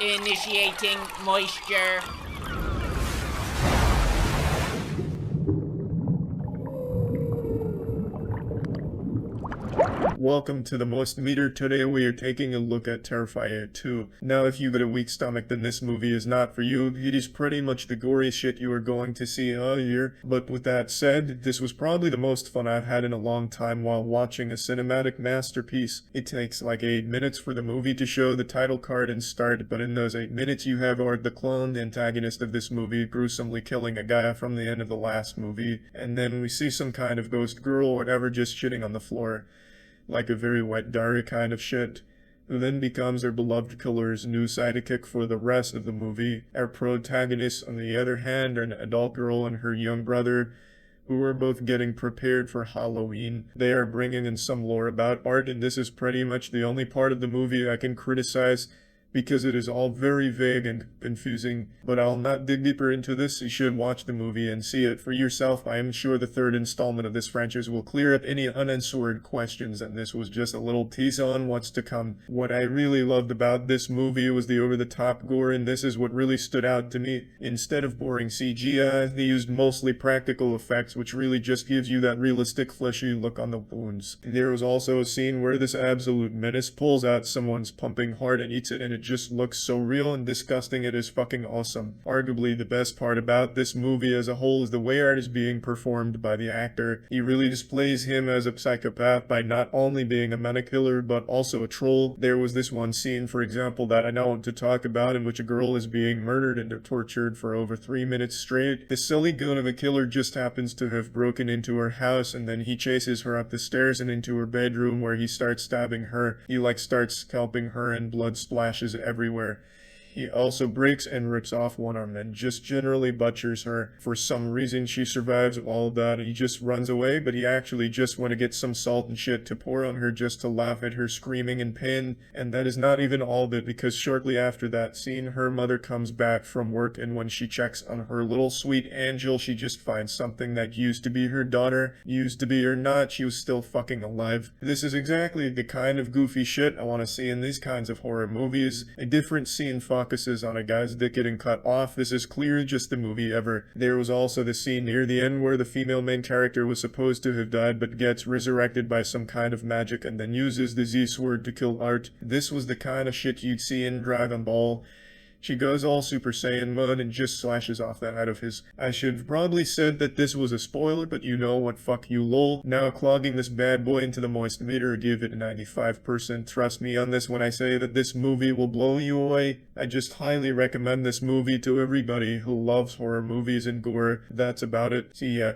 Initiating moisture. Welcome to the Most Meter. Today we are taking a look at Terrifier 2. Now if you've got a weak stomach then this movie is not for you. It is pretty much the gory shit you are going to see all year. But with that said, this was probably the most fun I've had in a long time while watching a cinematic masterpiece. It takes like 8 minutes for the movie to show the title card and start, but in those 8 minutes you have Art, the cloned antagonist of this movie, gruesomely killing a guy from the end of the last movie. And then we see some kind of ghost girl or whatever just shitting on the floor. Like a very wet diary kind of shit, who then becomes our beloved killer's new sidekick for the rest of the movie. Our protagonists, on the other hand, are an adult girl and her young brother, who are both getting prepared for Halloween. They are bringing in some lore about art, and this is pretty much the only part of the movie I can criticize, because it is all very vague and confusing. But I'll not dig deeper into this. You should watch the movie and see it for yourself. I am sure the third installment of this franchise will clear up any unanswered questions, and this was just a little tease on what's to come. What I really loved about this movie was the over-the-top gore, and this is what really stood out to me. Instead of boring CGI, they used mostly practical effects, which really just gives you that realistic fleshy look on the wounds. There was also a scene where this absolute menace pulls out someone's pumping heart and eats it, and it just looks so real and disgusting. It is fucking awesome. Arguably the best part about this movie as a whole is the way art is being performed by the actor. He really displays him as a psychopath by not only being a manic killer but also a troll. There was this one scene, for example, that I now want to talk about, in which a girl is being murdered and tortured for over 3 minutes straight. The silly goon of a killer just happens to have broken into her house, and then he chases her up the stairs and into her bedroom, where he starts stabbing her. He starts scalping her and blood splashes everywhere. He also breaks and rips off one arm and just generally butchers her. For some reason she survives all of that. He just runs away, but he actually just went to get some salt and shit to pour on her just to laugh at her screaming in pain. And that is not even all of it, because shortly after that scene her mother comes back from work, and when she checks on her little sweet angel she just finds something that used to be her daughter. Used to be or not, she was still fucking alive. This is exactly the kind of goofy shit I want to see in these kinds of horror movies. A different scene focuses on a guy's dick getting cut off. This is clearly just the movie ever. There was also the scene near the end where the female main character was supposed to have died but gets resurrected by some kind of magic and then uses the Z-sword to kill Art. This was the kind of shit you'd see in Dragon Ball. She goes all Super Saiyan mode and just slashes off the head of his. I should have probably said that this was a spoiler, but you know what, fuck you lol. Now clogging this bad boy into the moist meter, give it a 95%. Trust me on this when I say that this movie will blow you away. I just highly recommend this movie to everybody who loves horror movies and gore. That's about it. See ya.